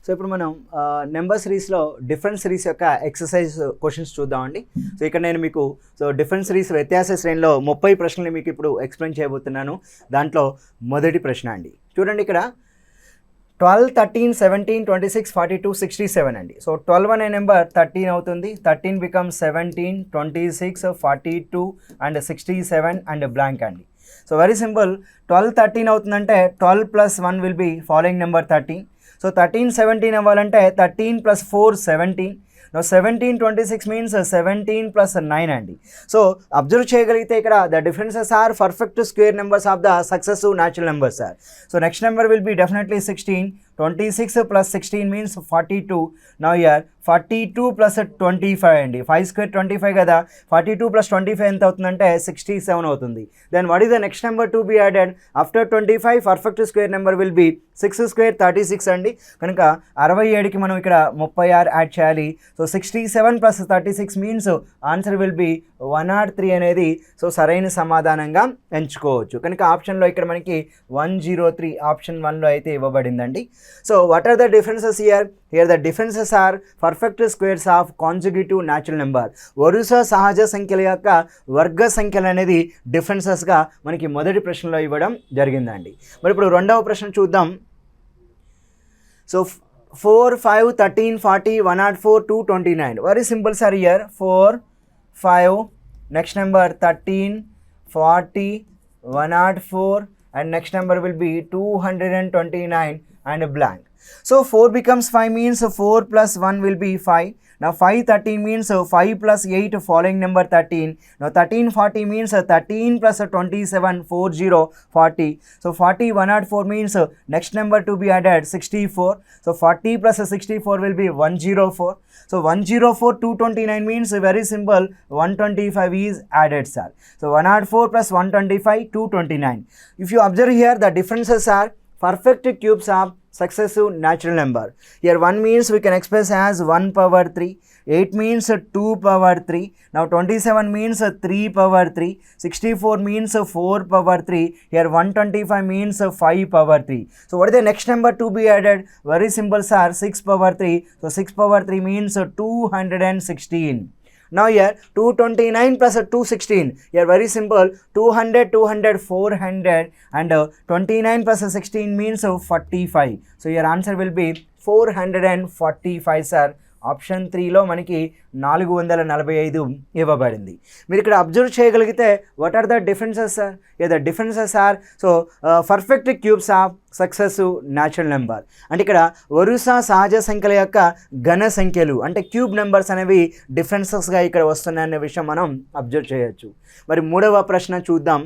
So ఇప్పుడు మనం number సిరీస్లో డిఫరెన్స్ సిరీస్ యొక్క ఎక్సర్సైజ్ క్వశ్చన్స్ చూద్దామండి. సో ఇక్కడ నేను మీకు డిఫరెన్స్ సిరీస్ వ్యత్యాస శ్రేణిలో 30 ప్రశ్నలు మీకు ఇప్పుడు ఎక్స్ప్లెయిన్ చేయబోతున్నాను. దాంట్లో మొదటి ప్రశ్న అండి, చూడండి ఇక్కడ 12, 13, 17, 26, 42, 67 అండి. సో 12 అనే నెంబర్ 13 అవుతుంది, 13 బికమ్స్ 17, 26, 42 అండ్ 67 అండ్ బ్లాంక్ అండి. సో వెరీ సింపుల్, 12, 13 అవుతుందంటే 12 plus 1 will be following number 13. So 13, 17 అవ్వాలంటే 13 ప్లస్ 4 17. నో 17, 26 మీన్స్ 17 ప్లస్ 9 అండి. సో అబ్జర్వ్ చేయగలిగితే ఇక్కడ the differences are perfect square numbers of the successive natural numbers sir. So next number will be definitely 16. 26 plus 16 means 42. Now here 42 plus 25 అండి, 5 square 25 కదా, 42 plus 25 ఎంత అవుతుందంటే 67 అవుతుంది. Then what is the next number to be added after 25? Perfect square number will be 6 square 36 అండి. కనుక 67కి మనం ఇక్కడ 36 add చేయాలి. So 67 plus 36 means answer will be 103 అనేది సో సరైన సమాధానంగా ఎంచుకోవచ్చు. కనుక ఆప్షన్లో ఇక్కడ మనకి 103 ఆప్షన్ 1లో అయితే ఇవ్వబడిందండి. So what are the differences here? Here the differences are perfect squares of consecutive natural number. వరుస సహజ సంఖ్యల యొక్క వర్గ సంఖ్యలు అనేది డిఫరెన్సెస్గా మనకి మొదటి ప్రశ్నలో ఇవ్వడం జరిగిందండి. మరి ఇప్పుడు రెండవ ప్రశ్న చూద్దాం. So 4, 5, 13, 40, 104, 229. Very simple sir here. 4, 5, next number 13, 40, 104 and next number will be 229 and blank. So 4 becomes 5 means 4 plus 1 will be 5. Now 5, 13 means 5 plus 8 following number 13. Now 13, 40 means 13 plus 27, 40, 40. So 40, 104 means next number to be added 64. So 40 plus 64 will be 104. So 104, 229 means very simple, 125 is added sir. So 104 plus 125, 229. If you observe here, the differences are perfect cubes of successive natural number. Here 1 means we can express as 1 power 3, 8 means 2 power 3, now 27 means 3 power 3, 64 means 4 power 3, here 125 means 5 power 3. So what is the next number to be added? Very simple sir, 6 power 3. So 6 power 3 means 216. Now here 229 plus 216, here very simple, 200, 200, 400 and 29 plus 16 means 45. So your answer will be 445 sir. Option 3లో మనకి 445 ఇవ్వబడింది. మీరు ఇక్కడ observe చేయగలిగితే what are the differences sir? The differences are so perfect cubes of successive natural number. అంటే ఇక్కడ వరుస సహజ సంఖ్యల యొక్క ఘన సంఖ్యలు అంటే క్యూబ్ నెంబర్స్ అనేవి డిఫరెన్సెస్గా ఇక్కడ వస్తున్నాయనే విషయం మనం అబ్జర్వ్ చేయొచ్చు. మరి మూడవ ప్రశ్న చూద్దాం.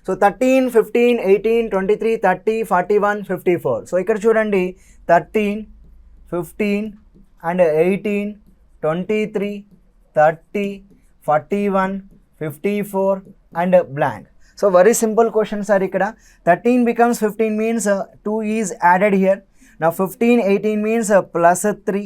సో 13, 15, 18, 23, 30, 41, 54. సో ఇక్కడ చూడండి 13, 15 and 18, 23, 30, 41, 54 and blank. So very simple questions are ikkada. 13 becomes 15 means 2 is added here. Now 15, 18 means plus 3.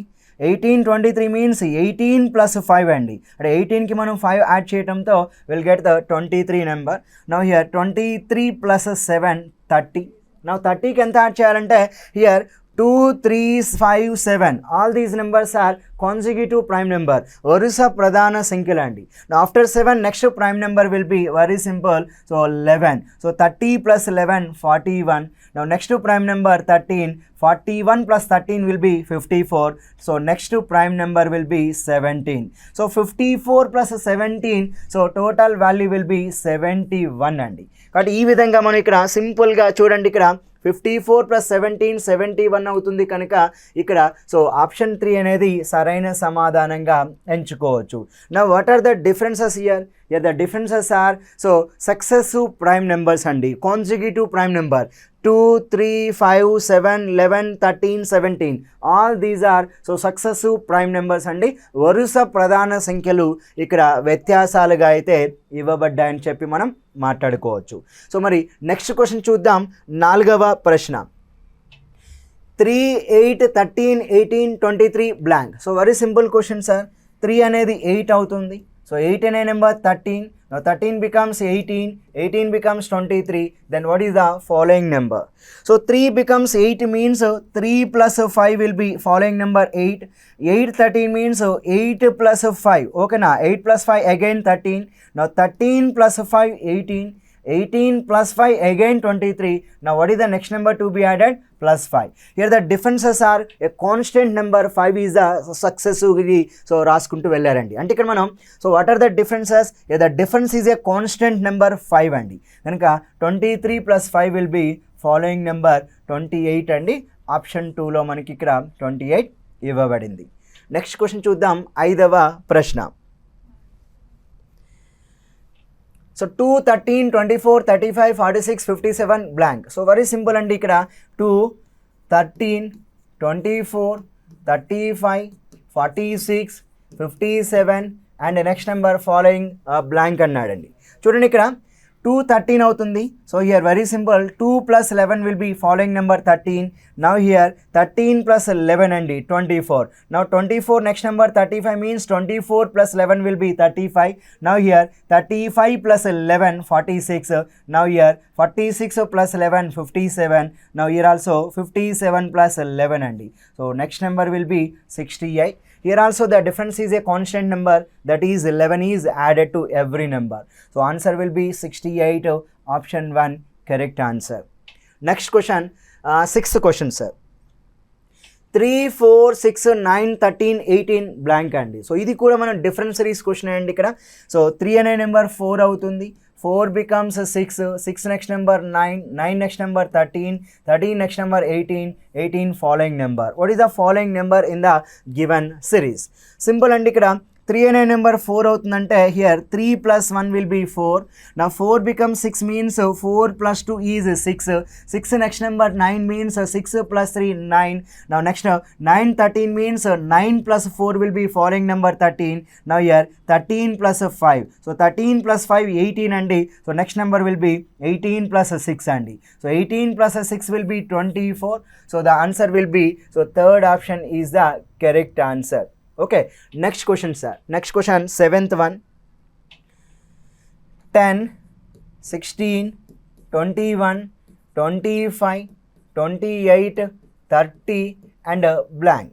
18, 23 means 18 plus 5 అండి. అంటే 18కి మనం 5 యాడ్ చేయడంతో will get the 23 number. Now here 23 plus 7, 30. Now 30కి ఎంత యాడ్ చేయాలంటే here 2, 3, 5, 7. All these numbers are consecutive prime number. వరుస ప్రధాన సంఖ్యలు అండి. After 7 next prime number will be very simple, so 11. So 30 plus 11, 41. Now next prime number 13. 41 plus 13 will be 54. So next prime number will be 17. So 54 plus 17. So total value will be 71 అండి. కాబట్టి ఈ విధంగా మనం ఇక్కడ సింపుల్గా చూడండి, ఇక్కడ 54 plus 17, 71 అవుతుంది. కనుక ఇక్కడ సో ఆప్షన్ 3 అనేది సరైన సమాధానంగా ఎంచుకోవచ్చు. నా what are the differences here? The differences are so successive prime numbers అండి, consecutive prime number 2, 3, 5, 7, 11, 13, 17. All these are so successive prime numbers అండి. వరుస ప్రధాన సంఖ్యలు ఇక్కడ వ్యత్యాసాలుగా అయితే ఇవ్వబడ్డాయని చెప్పి మనం మాట్లాడుకోవచ్చు. సో మరి నెక్స్ట్ క్వశ్చన్ చూద్దాం. 4వ ప్రశ్న 3, 8, 13, 18, 23 blank. So very simple question sir. 3 అనేది 8 అవుతుంది. సో 8 అనే number 13, Now 13 becomes 18, 18 becomes 23, then what is the following number? So 3 becomes 8 means 3 plus 5 will be following number 8. 8 13 means 8 plus 5. Okay na, 8 plus 5 again 13. Now 13 plus 5 18. 18 plus 5 again 23. Now what is the next number to be added? Plus 5. Here the differences are a constant number, 5 is the successively, so రాసుకుంటూ వెళ్ళారండి. అంటే ఇక్కడ మనం so what are the differences? The difference is a constant number 5 అండి. కనుక 23 plus 5 will be following number 28 అండి. Option 2లో మనకి ఇక్కడ 28 ఇవ్వబడింది. నెక్స్ట్ క్వశ్చన్ చూద్దాం, 5వ ప్రశ్న. So 2, 13, 24, 35, 46, 57 blank. So very simple అండి. ఇక్కడ 2, 13, 24, 35, 46, 57 and next number following blank అన్నాడండి. చూడండి ఇక్కడ 2 13 అవుతుంది. So here very simple, 2 plus 11 will be following number 13. Now here 13 plus 11 అండి 24. Now 24 next number 35 means 24 plus 11 will be 35. Now here 35 plus 11 46. Now here 46 plus 11 57. Now here also 57 plus 11 అండి. So next number will be 68. Here also the difference is a constant number, that is 11 is added to every number. So answer will be 68, option 1 correct answer. Next question, 6th question sir. 3, 4, 6, 9, 13, 18 blank అండి. So ఇది కూడా మన difference series question అండి ఇక్కడ. So 3 అనే number 4 అవుతుంది. 4 becomes 6, 6 next number 9, 9 next number 13, 13 next number 18, 18 following number. What is the following number in the given series? Simple అండి. ఇక్కడ 3 అనే నెంబర్ 4 అవుతుందంటే here 3 plus 1 will be 4. Now 4 becomes 6 means 4 plus 2 is 6. 6 next number 9 means 6 plus 3 9. Now next 9 13 means 9 plus 4 will be following number 13. Now here 13 plus 5. So 13 plus 5 18 అండి. So next number will be 18 plus 6 అండి. So 18 plus 6 will be 24. So the answer will be, so third option is the correct answer. Okay, next question sir. Next question, 7th one. 10, 16, 21, 25, 28, 30 and blank.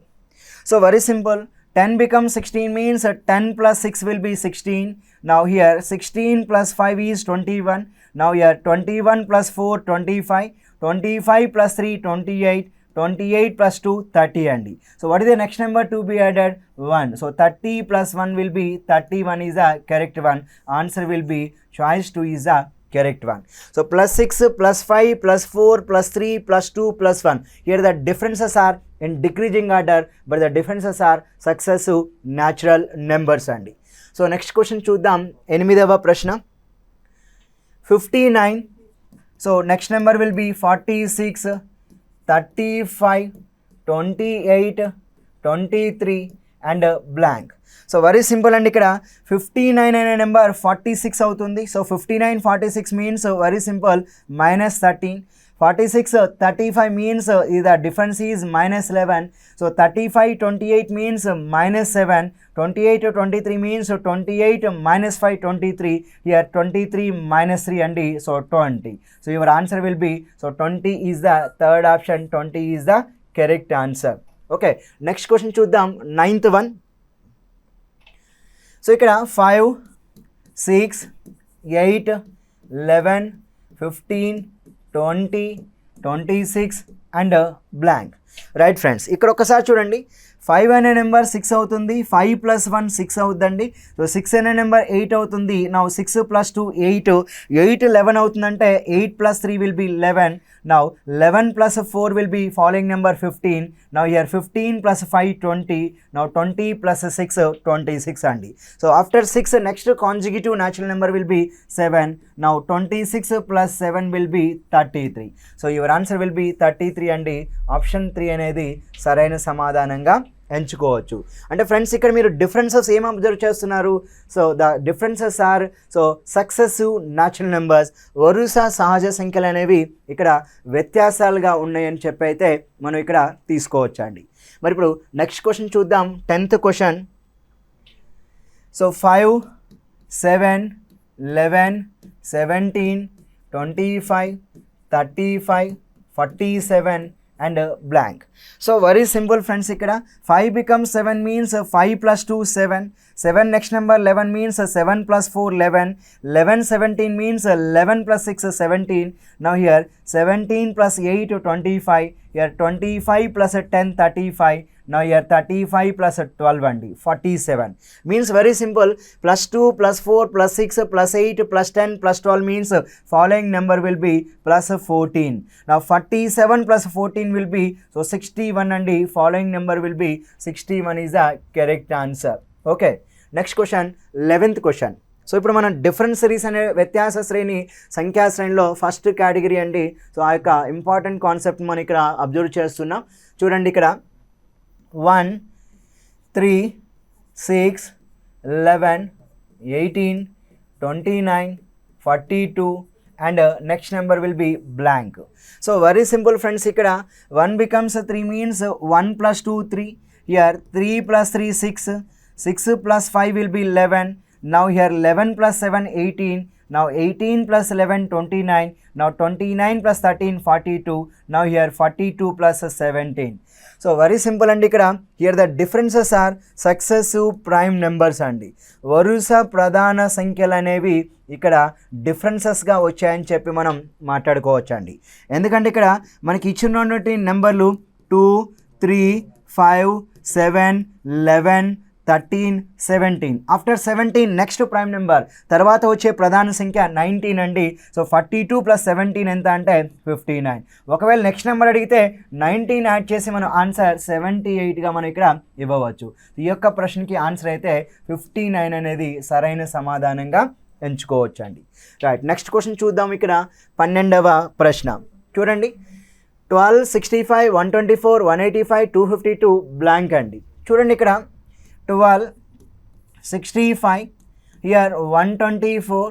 So very simple. 10 becomes 16 means 10 plus 6 will be 16. Now here 16 plus 5 is 21. Now here 21 plus 4 25. 25 plus 3 28. 28 plus 2 30 అండి. So what is the next number to be added? 1. So 30 plus 1 will be 31 is the correct one. Answer will be choice 2 is the correct one. So plus 6 plus 5 plus 4 plus 3 plus 2 plus 1. Here the differences are in decreasing order, but the differences are successive natural numbers అండి. So next question చూద్దాం, 8వ ప్రశ్న. 59. So next number will be 46, 35, 28, 23 and blank. So very simple అండి. ఇక్కడ 59 అనే number 46 అవుతుంది. So 59 46 means very simple -13. 46 35 means the difference is -11. So 35 28 means -7. 28 23 means 28 -5 23. Here 23 -3 and so 20. So your answer will be, so 20 is the third option. 20 is the correct answer. Okay, next question చూద్దాం, 9th one. So ఇక్కడ 5, 6, 8, 11, 15, 20, 26 and blank. Right friends, ఇక్కడ ఒకసారి చూడండి. 5 అనే number 6 అవుతుంది. 5 plus 1 6 అవుతుందండి. So 6 అనే number 8 అవుతుంది. Now 6 plus 2 8. 8 11 అవుతుందంటే 8 plus 3 will be 11. Now 11 plus 4 will be following number 15. Now here 15 plus 5 20. Now 20 plus 6 26 అండి. So after 6 next consecutive natural number will be 7. Now 26 plus 7 will be 33. So your answer will be 33 అండి. Option 3 అనేది సరైన సమాధానంగా ఎంచుకోవచ్చు. అంటే friends ఇక్కడ మీరు differences ఏం అబ్జర్వ్ చేస్తున్నారు? So the differences are so successive natural numbers, వరుస సహజ సంఖ్యలు అనేవి ఇక్కడ వ్యత్యాసాలుగా ఉన్నాయని చెప్పి అయితే మనం ఇక్కడ తీసుకోవచ్చు అండి. మరి ఇప్పుడు నెక్స్ట్ క్వశ్చన్ చూద్దాం, 10th question. So 5, 7, 11, 17, 25, 35, 47 and blank. So very simple friends, ikkada 5 becomes 7 means 5 plus 2 7, 7 next number 11 means 7 plus 4 11, 11 17 means 11 plus 6 17. Now here 17 plus 8 25, here 25 plus 10 35. Now here 35 plus 12 and 47 means very simple, plus 2 plus 4 plus 6 plus 8 plus 10 plus 12 means following number will be plus 14. Now 47 plus 14 will be, so 61 and the following number will be 61 is the correct answer. Okay, next question, 11th question. So ఇప్పుడు మనం difference series అనే వ్యత్యాస శ్రేణి సంఖ్యా శ్రేణిలో first category అండి. So ఆ యొక్క ఇంపార్టెంట్ కాన్సెప్ట్ మనం ఇక్కడ అబ్జర్వ్ చేస్తున్నాం. చూడండి ఇక్కడ 1, 3, 6, 11, 18, 29, 42 and next number will be blank. So very simple friends, ikkada 1 becomes 3 means 1 plus 2 3, here 3 plus 3 6, 6 plus 5 will be 11. Now here 11 plus 7 18, now 18 plus 11 29, now 29 plus 13 42, now here 42 plus 17. So very simple and ikkada here the differences are successive prime numbers andi. వరుస ప్రధాన సంఖ్యలు అనేవి ఇక్కడ డిఫరెన్సెస్గా వచ్చాయని చెప్పి మనం మాట్లాడుకోవచ్చండి. ఎందుకంటే ఇక్కడ మనకి ఇచ్చినటువంటి నెంబర్లు 2, 3, 5, 7, 11, 13, 17. ఆఫ్టర్ 17 నెక్స్ట్ ప్రైమ్ నెంబర్ తర్వాత వచ్చే ప్రధాన సంఖ్య 19 అండి. సో 42 ప్లస్ 17 ఎంత అంటే 59. ఒకవేళ నెక్స్ట్ నెంబర్ అడిగితే 19 యాడ్ చేసి మనం ఆన్సర్ 78గా మనం ఇక్కడ ఇవ్వవచ్చు. ఈ యొక్క ప్రశ్నకి ఆన్సర్ అయితే 59 అనేది సరైన సమాధానంగా ఎంచుకోవచ్చు అండి. రైట్, నెక్స్ట్ క్వశ్చన్ చూద్దాం. ఇక్కడ 12వ ప్రశ్న చూడండి. 12, 65, 124, 185, 252 బ్లాంక్ అండి. చూడండి ఇక్కడ 12, 65, here 124,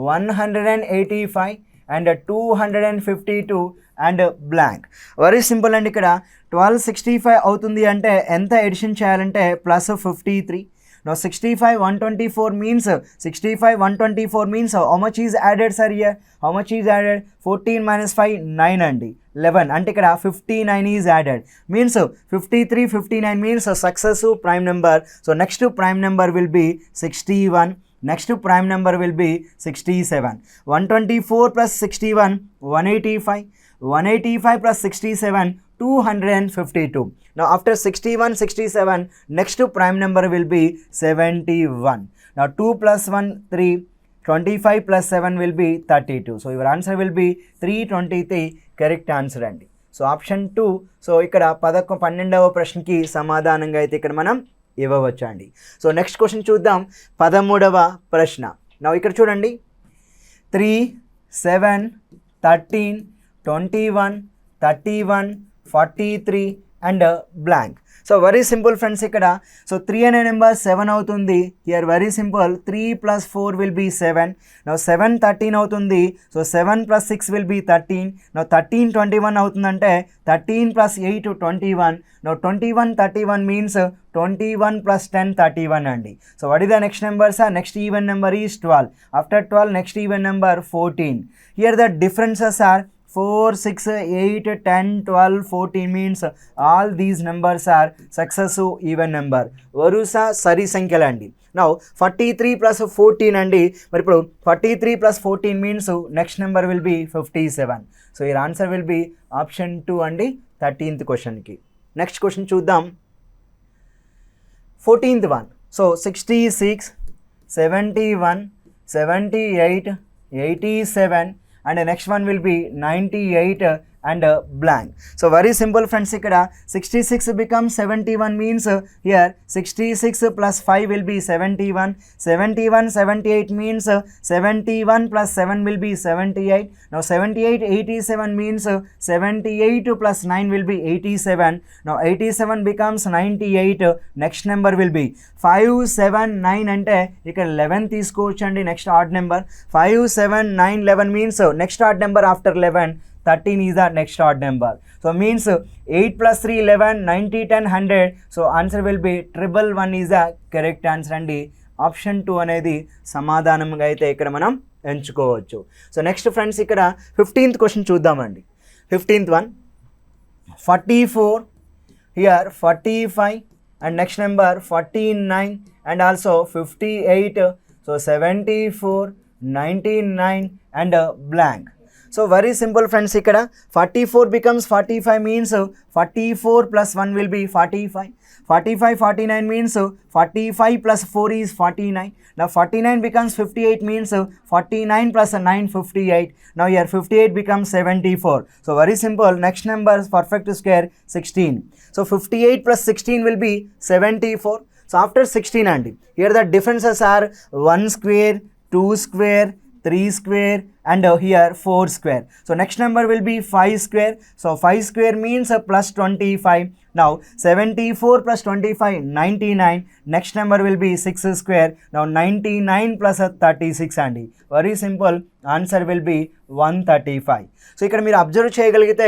185 and 252 and blank. Very simple అండి. ఇక్కడ 1265 అవుతుంది అంటే ఎంత ఎడిషన్ చేయాలంటే plus 53. Now 65 124 means 65 124 means how much is added sir here? How much is added? 14 minus 5 9 అండి 11 అంటే ఇక్కడ 59 is added means 53 59 means successive prime number. So next prime number will be 61. Next prime number will be 67. 124 plus 61 185. 185 plus 67 252. Now after 61 67 next prime number will be 71. Now 2 plus 1 3, 25 plus 7 will be 32. So your answer will be 323 correct answer అండి. So option 2. So ఇక్కడ 12వ ప్రశ్నకి సమాధానంగా అయితే ఇక్కడ మనం ఇవ్వవచ్చు అండి. So next question చూద్దాం. 13వ ప్రశ్న. నా ఇక్కడ చూడండి 3, 7, 13, 21, 31, 43 and blank. So very simple friends. ఇక్కడ సో 3 అనే నెంబర్ 7 అవుతుంది. Here very simple 3 plus 4 will be 7. Now 7 13 అవుతుంది. So 7 plus 6 will be 13. Now 13 21 అవుతుందంటే 13 plus 8 21. నౌ 21 31 means 21 plus 10 31 అండి. So what is the next number sir? Next even number is 12. After 12 next even number 14. Here the differences are 4, 6, 8, 10, 12, 14 means all these numbers are successive even number. వరుస సరి సంఖ్యలు అండి. Now 43 plus 14 అండి. మరి ఇప్పుడు 43 plus 14 means next number will B 57. So your answer will be option 2 అండి 13th క్వశ్చన్కి. Next question చూద్దాం. 14th one. So 66, 71, 78, 87 and the next one will be 98 and blank. So very simple friends. ikkada 66 becomes 71 means here 66 plus 5 will be 71. 71 78 means 71 plus 7 will be 78. Now 78 87 means 78 plus 9 will be 87. Now 87 becomes 98. Next number will be 5 7 9 అంటే ఇక్కడ 11 తీసుకోవచ్చు అండి. Next odd number 5 7 9 11 means next odd number after 11 13 is the next odd number. So means 8 plus 3 11 90 10 100. So answer will be 111 is the correct answer అండి. Option 2 అనేది సమాధానంగా అయితే ఇక్కడ మనం ఎంచుకోవచ్చు. సో నెక్స్ట్ ఫ్రెండ్స్ ఇక్కడ 15th క్వశ్చన్ చూద్దామండి. 15th one 44 here 45 and next number 49 and also 58, so 74, 99 and blank. So very simple friends, ikkada 44 becomes 45 means 44 plus 1 will be 45. 45 49 means 45 plus 4 is 49. Now 49 becomes 58 means 49 plus 9 58. Now here 58 becomes 74. So very simple, next number perfect square 16. So 58 plus 16 will be 74. So after 16 and here the differences are 1 square, 2 square, 3 square and here 4 square. So next number will be 5 square. So 5 square means plus 25. Now 74 plus 25 99. Next number will be 6 square. Now 99 plus 36 and very simple, answer will be 135. So ఇక్కడ మీరు observe చేయగలిగితే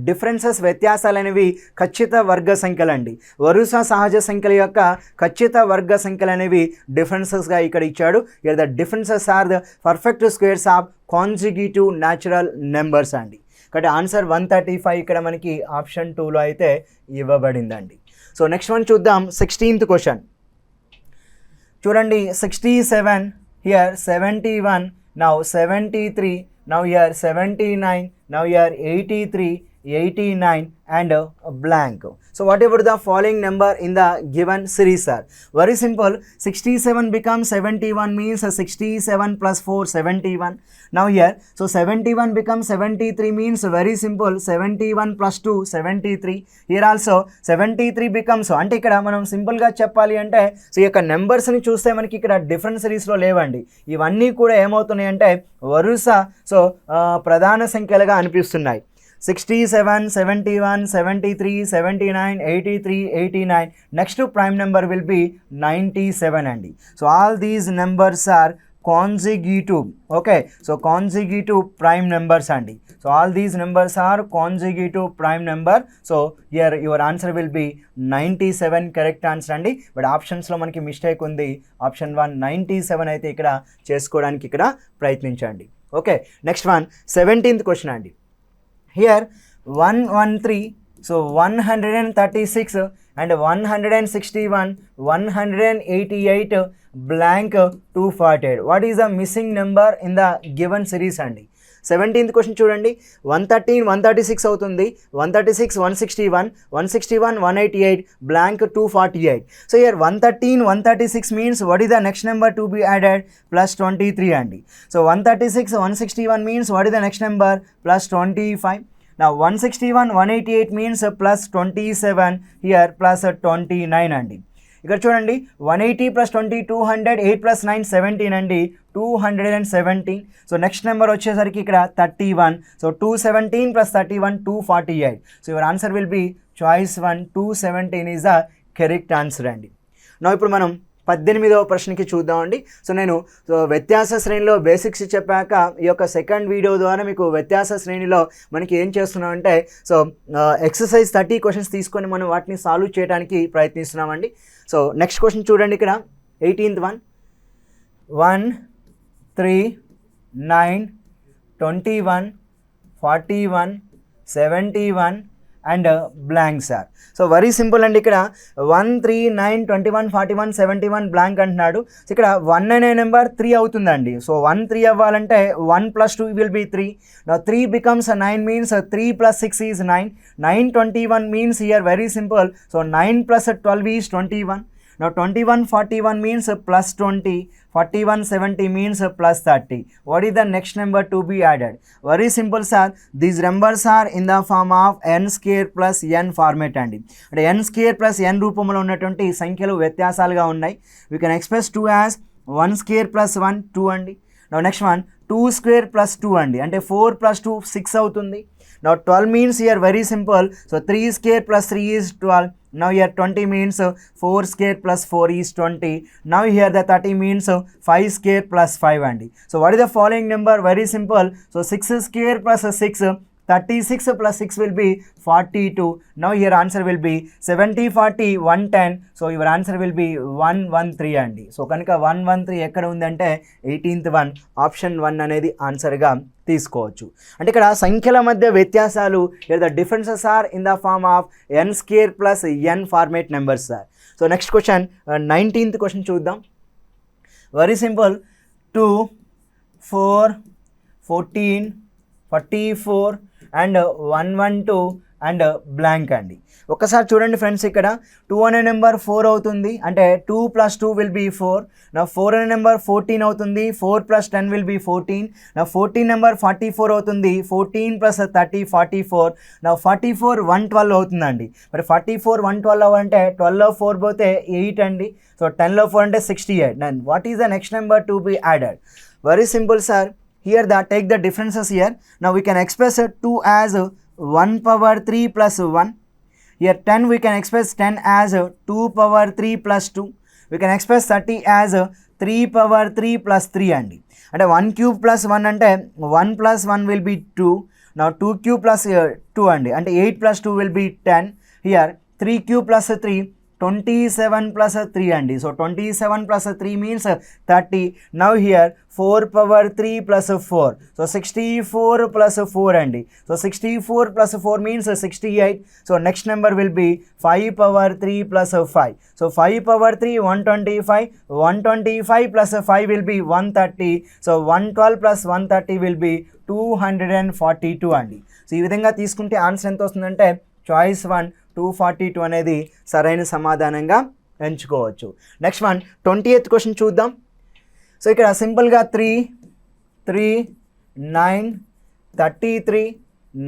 differences వ్యత్యాసాలు అనేవి ఖచ్చిత వర్గ సంఖ్యలు అండి. వరుస సహజ సంఖ్యల యొక్క ఖచ్చిత వర్గ సంఖ్యలు అనేవి డిఫరెన్సెస్గా ఇక్కడ ఇచ్చాడు. Here the differences are the perfect squares of consecutive natural numbers అండి. కాబట్టి ఆన్సర్ 135 ఇక్కడ మనకి ఆప్షన్ 2లో అయితే ఇవ్వబడిందండి. సో నెక్స్ట్ వన్ చూద్దాం. 16th క్వశ్చన్ చూడండి. 67 here 71, now 73, now here 79, now here 83, 89 and blank. So whatever the following number in the given series are? Very simple, 67 becomes 71 means 67 plus 4 71. Now here, so 71 becomes 73 means very simple, 71 plus 2 73. Here also 73 becomes, అంటే ఇక్కడ మనం సింపుల్గా చెప్పాలి అంటే so ఈ యొక్క నెంబర్స్ని చూస్తే మనకి ఇక్కడ డిఫరెంట్ సిరీస్లో లేవండి. ఇవన్నీ కూడా ఏమవుతున్నాయి అంటే వరుస సో ప్రధాన సంఖ్యలుగా అనిపిస్తున్నాయి. 67, 71, 73, 79, 83, 89. Next prime number will be 97 అండి. So all these numbers are consecutive. Okay, so consecutive prime numbers అండి. So all these numbers are consecutive prime number. So here your answer will be 97 correct answer అండి. But ఆప్షన్స్లో మనకి mistake ఉంది. Option 1 97 అయితే ఇక్కడ చేసుకోవడానికి ఇక్కడ ప్రయత్నించండి. Okay, next one 17th question అండి. Here 113, so 136 and 161, 188 blank 248. What is the missing number in the given series అండి? 17th క్వశ్చన్ చూడండి. 113 136 అవుతుంది, 136 161, 161 188 blank 248. So here 113 136 means what is the next number to be added? Plus 23 అండి. So 136 161 means what is the next number? Plus 25. Now 161 188 means plus 27, here plus 29 అండి. ఇక్కడ చూడండి 180 plus 20 200, 8 plus 9 17 అండి, 217. So next number వచ్చేసరికి ఇక్కడ 31. So 217 plus 31 248. So your answer will be choice 1 217 is the correct answer అండి. నా ఇప్పుడు మనం 18వ ప్రశ్నకి చూద్దామండి. సో నేను వ్యత్యాస శ్రేణిలో బేసిక్స్ చెప్పాక ఈ యొక్క సెకండ్ వీడియో ద్వారా మీకు వ్యత్యాస శ్రేణిలో మనకి ఏం చేస్తున్నామంటే సో ఎక్సర్సైజ్ 30 క్వశ్చన్స్ తీసుకొని మనం వాటిని సాల్వ్ చేయడానికి ప్రయత్నిస్తున్నామండి. సో నెక్స్ట్ క్వశ్చన్ చూడండి. ఇక్కడ 18th one 1 3 9 21 41 71 and blanks are. So very simple అండి. ఇక్కడ 1 3 9 21 41 71 బ్లాంక్ అంటున్నాడు. సో ఇక్కడ 1 అనే నెంబర్ 3 అవుతుందండి. సో 1 3 అవ్వాలంటే 1 plus 2 will be 3. Now 3 becomes 9 means 3 plus 6 is 9. 9 21 means here very simple. So 9 plus 12 is 21. Now 21 41 means plus 20. 41 70 means plus 30. What is the next number to be added? Very simple sir. These numbers are in the form of n square plus n format అండి. అంటే n square plus n రూపంలో ఉన్నటువంటి సంఖ్యలు వ్యత్యాసాలుగా ఉన్నాయి. We can express 2 as 1 square plus 1 2 అండి. Now next one 2 square plus 2 అండి, అంటే 4 plus 2 6 అవుతుంది. Now 12 means here very simple. So 3 square plus 3 is 12. Now here 20 means 4 square plus 4 is 20. Now here the 30 means 5 square plus 5 అండి. So what is the following number? Very simple. So 6 square plus 6 36 plus 6 will be 42. Now your answer will be 70, 40, 110. So your answer will be 113 అండి. So కనుక 113 ఎక్కడ ఉందంటే 18th one option 1 అనేది ఆన్సర్గా తీసుకోవచ్చు. అంటే ఇక్కడ సంఖ్యల మధ్య వ్యత్యాసాలు the differences are in the form of n square plus n format numbers sir. So next question 19th question చూద్దాం. Very simple. 2, 4, 14, 44 and 112 and blank అండి. ఒక్కసారి చూడండి ఫ్రెండ్స్, ఇక్కడ 2 అనే నెంబర్ 4 అవుతుంది, అంటే 2 + 2 విల్ బీ 4. నా 4 అనే నెంబర్ 14 అవుతుంది, 4 + 10 విల్ బీ 14. నా 14 నెంబర్ 44 అవుతుంది, 14 + 30 44. నా 44 112 అవుతుందండి. మరి 44 112 అంటే 12లో 4 పోతే 8 అండి. సో 10లో 4 అంటే 68. Then what is the next number to be added? Very simple sir. Here take the differences here. Now we can express 2 as 1 power 3 plus 1. Here 10 we can express 10 as 2 power 3 plus 2. We can express 30 as 3 power 3 plus 3 అండి. అంటే 1 cube plus 1 అంటే 1 plus 1 will be 2. Now 2 cube plus 2 అండి, అంటే 8 plus 2 will be 10. Here 3 cube plus 3 27 plus 3 అండి. So 27 plus 3 means 30. Now here 4 power 3 plus 4. So 64 plus 4 అండి. So 64 plus 4 means 68. So next number will B 5 power 3 plus 5. So 5 power 3 125. 125 plus 5 will be 130. So 112 plus 130 will be 242 అండి. So ఈ విధంగా తీసుకుంటే answer ఎంత వస్తుందంటే choice 1 242 అనేది సరైన సమాధానంగా ఎంచుకోవచ్చు. నెక్స్ట్ వన్ 20th క్వశ్చన్ చూద్దాం. సో ఇక్కడ సింపుల్గా 3, 3, 9, 33,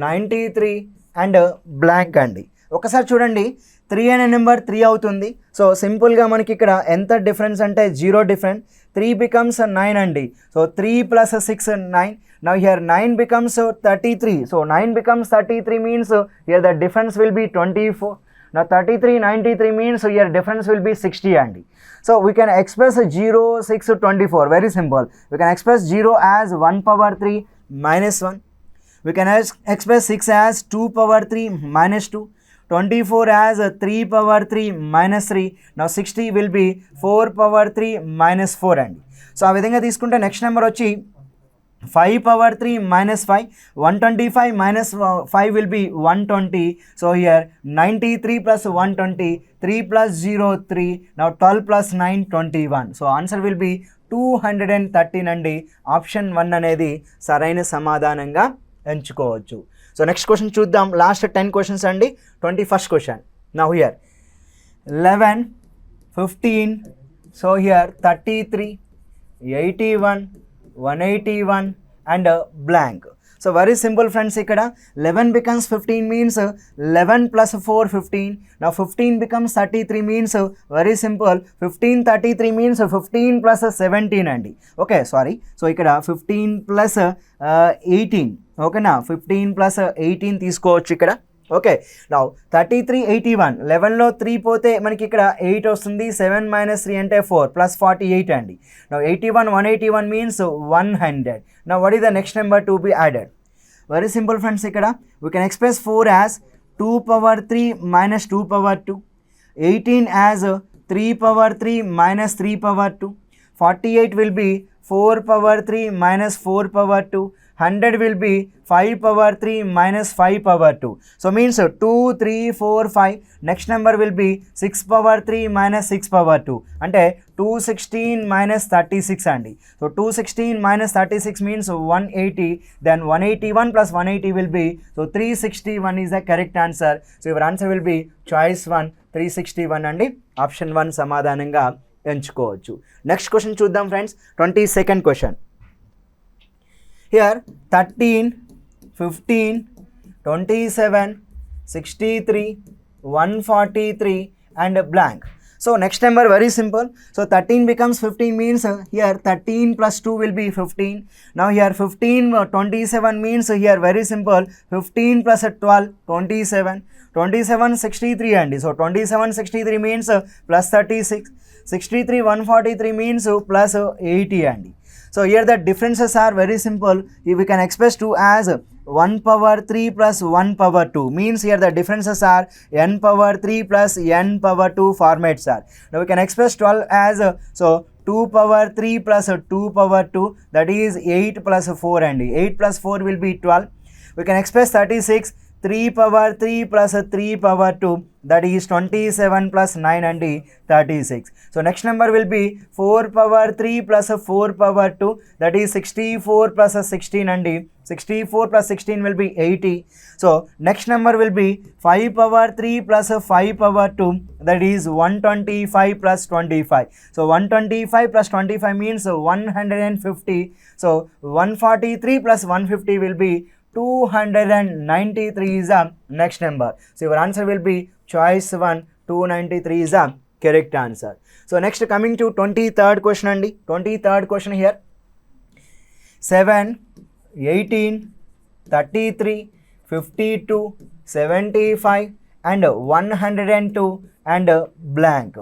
93 అండ్ బ్లాంక్ అండి. ఒకసారి చూడండి, 3 అనే నెంబర్ 3 అవుతుంది. సో సింపుల్గా మనకి ఇక్కడ ఎంత డిఫరెన్స్ అంటే 0 డిఫరెన్స్. 3 becomes 9 అండి. So 3 plus 6 9. Now here 9 becomes 33. So 9 becomes 33 means here the difference will be 24. Now 33 93 means here difference will be 60 అండి. So we can express 0 6 24. Very simple. We can express 0 as 1 power 3 minus 1. We can express 6 as 2 power 3 minus 2. 24 as 3 power 3 minus 3. Now 60 will be 4 power 3 minus 4 అండి. So ఆ విధంగా తీసుకుంటే next number వచ్చి 5 power 3 minus 5. 125 minus 5 will be 120. So here 93 plus 120. 3 plus 0 3. Now 12 plus 9 21. So answer will be 213 అండి. Option 1 అనేది సరైన సమాధానంగా ఎంచుకోవచ్చు. సో నెక్స్ట్ క్వశ్చన్ చూద్దాం. లాస్ట్ 10 క్వశ్చన్స్ అండి. 21st question. Now here 11, 15. So here 33, 81, 181 and blank. So very simple friends, ఇక్కడ 11 becomes 15 means 11 plus 4 15. Now 15 becomes 33 means very simple 15 33 means 15 plus 17 అండి. Okay sorry, so ఇక్కడ 15 plus 18 ఓకేనా, 15 plus 18 తీసుకోవచ్చు ఇక్కడ. Okay, now 33 81. 11లో 3 పోతే మనకి ఇక్కడ 8 వస్తుంది. 7 minus 3 అంటే 4 plus 48 అండి. Now 81 181 means 100. Now what is the next number to be added? Very simple friends, ఇక్కడ we can express 4 as 2 power 3 minus 2 power 2. 18 as 3 power 3 minus 3 power 2. 48 will be 4 power 3 minus 4 power 2. 100 will be 5 power 3 minus 5 power 2. So means 2, 3, 4, 5. Next number will be 6 power 3 minus 6 power 2. అంటే 216 minus 36 అండి. So 216 minus 36 means 180. Then 181 plus 180 will be, so 361 is the correct answer. So your answer will be choice 1 361 అండి. Option 1 సమాధానంగా ఎంచుకోవచ్చు. Next question చూద్దాం friends. 22nd question. Here 13, 15, 27, 63, 143 and blank. So next number very simple. So 13 becomes 15 means here 13 plus 2 will be 15. Now here 15 27 means here very simple 15 plus 12 27. 27 63 అండి. So 27 63 means plus 36. 63 143 means plus 80 అండి. So here the differences are very simple. We can express 2 as 1 power 3 plus 1 power 2 means here the differences are n power 3 plus n power 2 formats are. Now we can express 12 as 2 power 3 plus 2 power 2, that is 8 plus 4 and 8 plus 4 will be 12. We can express 36 3 power 3 plus 3 power 2, that is 27 plus 9 and 36. So next number will be 4 power 3 plus 4 power 2, that is 64 plus 16 and 64 plus 16 will be 80. So next number will be 5 power 3 plus 5 power 2, that is 125 plus 25. So 125 plus 25 means 150. So 143 plus 150 will be 293 is the next number. So your answer will be choice 1, 293 is the correct answer. So next coming to 23rd question andi. 23rd question here. 7, 18, 33, 52, 75 and 102 and blank.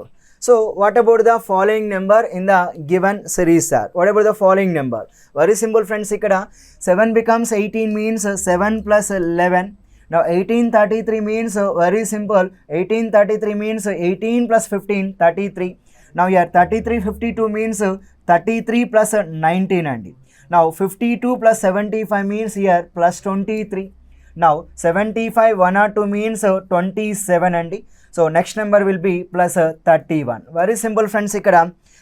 So what about the following number in the given series, sir? What about the following number? Very simple friends, ikkada 7 becomes 18 means 7 plus 11. Now 1833 means very simple, 1833 means 18 plus 15, 33. Now here 3352 means 33 plus 19 and now 52 plus 75 means here plus 23. Now 75 102 means 27 and so next number will be plus 31. Very simple friends, ikkada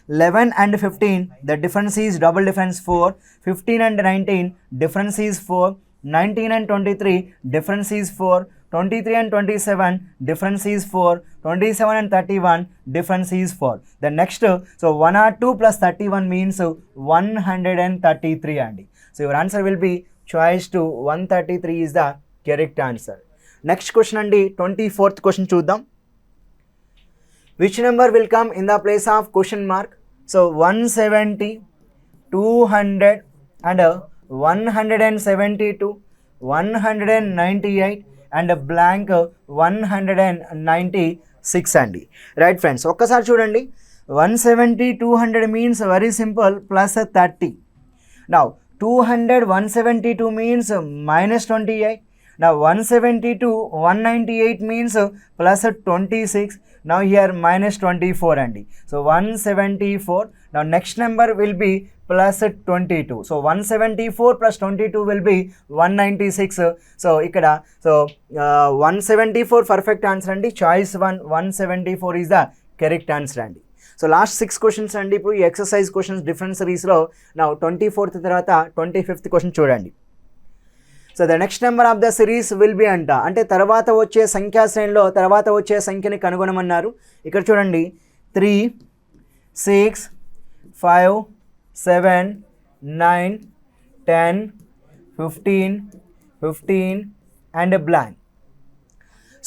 11 and 15 the difference is double difference 4, 15 and 19 difference is 4, 19 and 23 difference is 4, 23 and 27 difference is 4, 27 and 31 difference is 4. The next so 102 plus 31 means 133 and so your answer will be choice to 133 is the correct answer. Next question andi, 24th question చూద్దాం. Which number will come in the place of question mark? So 170, 200 and 172, 198 and blank 196 అండి. Right friends, ఒక్కసారి చూడండి. 170, 200 means very simple plus 30. Now 200, 172 means minus 28. Now 172, 198 means plus 26. Now here minus 24 and so 174. Now next number will be plus 22. So 174 plus 22 will be 196. So ikkada 174 perfect answer andi. Choice 1, 174 is the correct answer andi. So last 6 questions అండి. ఇప్పుడు ఈ exercise questions different సిరీస్లో నా 24th తర్వాత 25th question చూడండి. So the next number of the series will be అంటే తర్వాత వచ్చే సంఖ్యా శ్రేణిలో తర్వాత వచ్చే సంఖ్యని కనుగొనమన్నారు. ఇక్కడ చూడండి 3, 6, 5, 7, 9, 10, 15 అండ్ బ్లాంక్.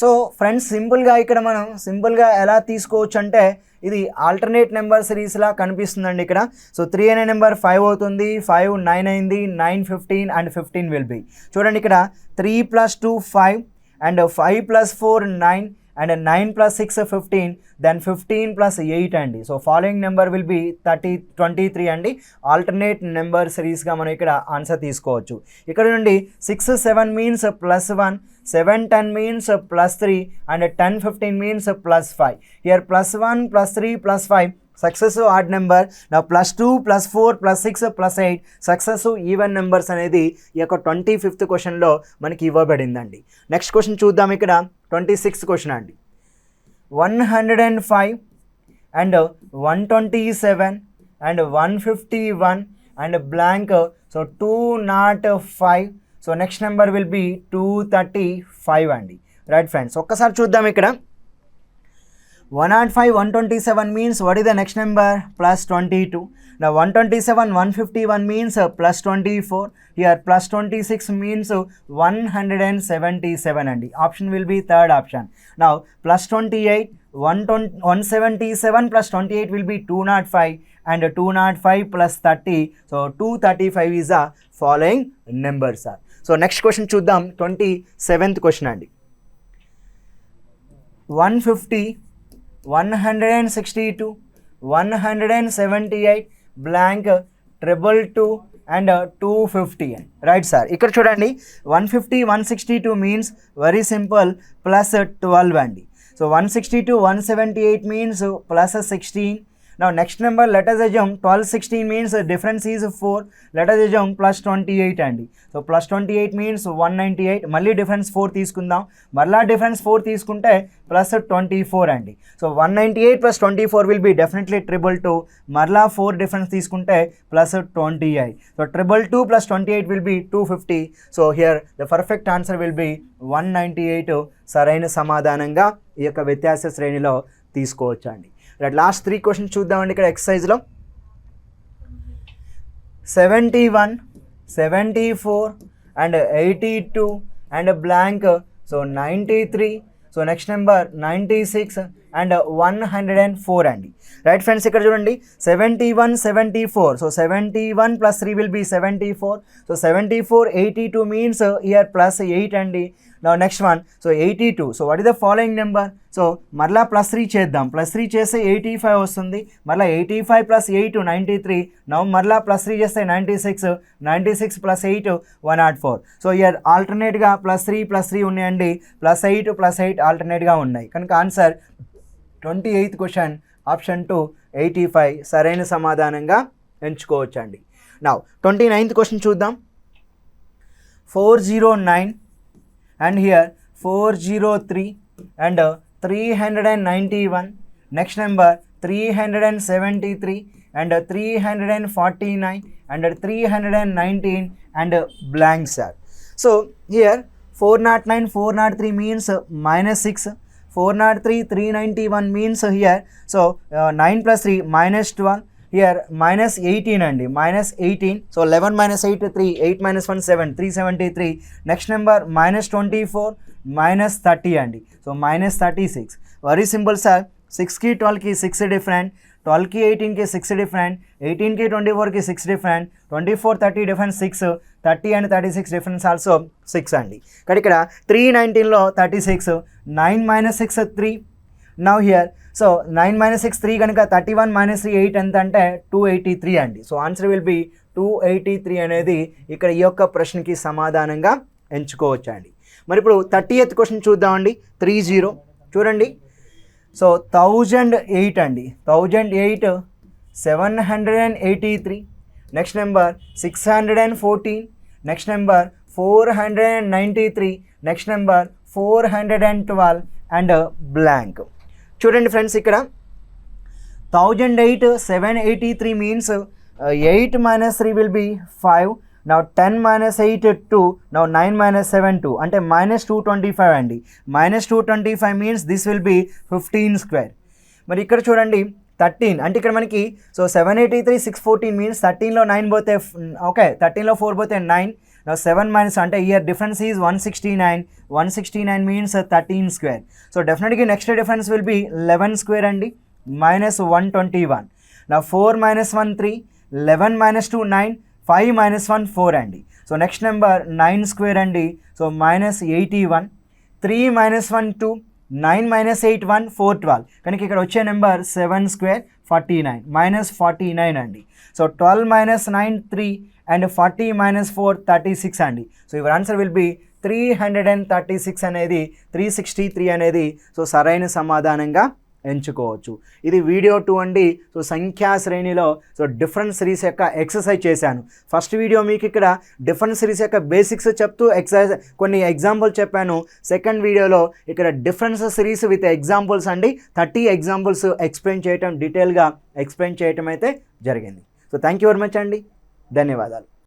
సో ఫ్రెండ్స్ సింపుల్గా ఇక్కడ మనం సింపుల్గా ఎలా తీసుకోవచ్చు అంటే ఇది ఆల్టర్నేట్ నెంబర్ సిరీస్లా కనిపిస్తుందండి ఇక్కడ. సో 3 అనే నెంబర్ 5 అవుతుంది, 5 9 అయింది, 9 15 అండ్ 15 విల్ బి. చూడండి ఇక్కడ 3 + 2 5 అండ్ 5 + 4 9 అండ్ 9 + 6 15 దెన్ 15 + 8 అండి. So following number will B 23 అండి. ఆల్టర్నేట్ నెంబర్ సిరీస్గా మనం ఇక్కడ ఆన్సర్ తీసుకోవచ్చు. ఇక్కడ నుండి 6 7 means +1, 7 10 means +3 and 10 15 means +5. Here +1 +3 +5 successive odd number. Now +2 +4 +6 +8 successive even numbers అనేది ఈ యొక్క 25th క్వశ్చన్లో మనకి ఇవ్వబడిందండి. నెక్స్ట్ క్వశ్చన్ చూద్దాం. ఇక్కడ 26th క్వశ్చన్ అండి. 105 and 127 and 151 and blank. So 205. So next number will B 235 అండి. రైట్ ఫ్రెండ్స్, ఒక్కసారి చూద్దాం. ఇక్కడ 105 127 means what is the next number +22. నా 127 151 మీన్స్ +24. హియర్ +26 మీన్స్ 177 అండి. Option will be third option. నా +28 177 + 28 will be 205 and 205 + 30. So 235 is the following numbers are. So next question చూద్దాం. 27th question అండి. 150 162 178 blank 222 and 250 అండి. Right sir. ఇక్కడ చూడండి 150 162 means very simple plus 12 అండి. So 162 178 means plus 16. Now next number let us assume 12 16 means difference is 4. Let us assume plus 28 అండి. So plus 28 means 198. మళ్ళీ difference 4 తీసుకుందాం. మళ్ళీ డిఫరెన్స్ 4 తీసుకుంటే ప్లస్ 24 అండి. So 198 plus 24 will be definitely 222. మళ్ళీ 4 difference తీసుకుంటే plus 28. So 222 plus 28 will be 250. So here the perfect answer will be 198 సరైన సమాధానంగా ఈ యొక్క వ్యత్యాస శ్రేణిలో తీసుకోవచ్చు అండి. రైట్, లాస్ట్ 3 క్వశ్చన్స్ చూద్దామండి. ఇక్కడ ఎక్సర్సైజ్లో 71 74 and 82 and blank. So 93. So next number 96 and 104 అండి. రైట్ ఫ్రెండ్స్, ఇక్కడ చూడండి 71 74. So 71 plus 3 will be 74. So 74 82 means here plus 8 అండి. Now next one, so 82. So what is the following number? So మరలా plus 3 చేద్దాం. Plus 3 చేస్తే 85 వస్తుంది. మరలా 85 plus 8 93. Now మరలా ప్లస్ 3 చేస్తే 96. 96 ప్లస్ 8 104. సో ఇయర్ ఆల్టర్నేట్గా ప్లస్ 3 ఉన్నాయండి. ప్లస్ 8 ఆల్టర్నేట్గా ఉన్నాయి. కనుక ఆన్సర్ 28th క్వశ్చన్ ఆప్షన్ 2 85 సరైన సమాధానంగా ఎంచుకోవచ్చండి. నౌ 29th క్వశ్చన్ చూద్దాం. 409 and here 403 and 391. Next number 373 and 349 and 319 and blank sir. So here 409 403 means minus 6. 403 391 means here, so 9 plus 3 minus 12. Here minus 18 అండి, minus 18. So 11 minus 8 3, 8 minus 1 7, 373. Next number minus 24 minus 30 అండి. So minus 36. Very simple sir. 6కి 12కి 6 different, 12కి 18కి 6 different, 18కి 24కి 6 different, 24 30 difference 6, 30 and 36 difference also 6 అండి. ఇక్కడ 319లో 36, 9 minus 6 3. Now here so 9 minus 6 3 కనుక 31 minus 3 8 ఎంత అంటే 283 అండి. సో ఆన్సర్ విల్ బి 283 అనేది ఇక్కడ ఈ యొక్క ప్రశ్నకి సమాధానంగా ఎంచుకోవచ్చు అండి. మరి ఇప్పుడు 30th క్వశ్చన్ చూద్దామండి. 30 చూడండి. సో 1008 అండి. 1008 783. Next number 614. Next number 493. Next number 412 and blank. చూడండి ఫ్రెండ్స్, ఇక్కడ 1008 783 means 8 minus 3 will be 5. Now 10 minus 8 2. Now 9 minus 7 2 అంటే minus 225 అండి. minus 225 means this will be 15 square. మరి ఇక్కడ చూడండి 13 అంటే ఇక్కడ మనకి సో 783 614 మీన్స్ 13లో 9 పోతే ఓకే 13లో 4 పోతే 9. Now 7 minus అంటే here difference is 169. 169 means 13 square. So definitely next difference will be 11 square అండి, minus 121. Now 4 minus 1 3, 11 minus 2 9, 5 minus 1 4 అండి. సో నెక్స్ట్ నెంబర్ 9 స్క్వేర్ అండి. So minus 81. 3 minus 1 2, 9 minus 8 1 4 12. కనుక ఇక్కడ వచ్చే నెంబర్ 7 స్క్వేర్ 49, minus 49 అండి. So 12 minus 9 3 and 40 minus 4 36 అండి. So your answer will be 336 అనేది 363 అనేది సో సరైన సమాధానంగా ఎంచుకోవచ్చు. ఇది వీడియో 2 అండి. సో సంఖ్యా శ్రేణిలో సో డిఫరెంట్ సిరీస్ యొక్క ఎక్సర్సైజ్ చేశాను. ఫస్ట్ వీడియో మీకు ఇక్కడ డిఫరెంట్ సిరీస్ యొక్క బేసిక్స్ చెప్తూ ఎక్సర్సైజ్ కొన్ని ఎగ్జాంపుల్ చెప్పాను. సెకండ్ వీడియోలో ఇక్కడ డిఫరెన్స్ సిరీస్ విత్ ఎగ్జాంపుల్స్ అండి 30 ఎగ్జాంపుల్స్ ఎక్స్ప్లెయిన్ చేయటం, డీటెయిల్గా ఎక్స్ప్లెయిన్ చేయటం అయితే జరిగింది. So thank you very much అండి. ధన్యవాదాలు.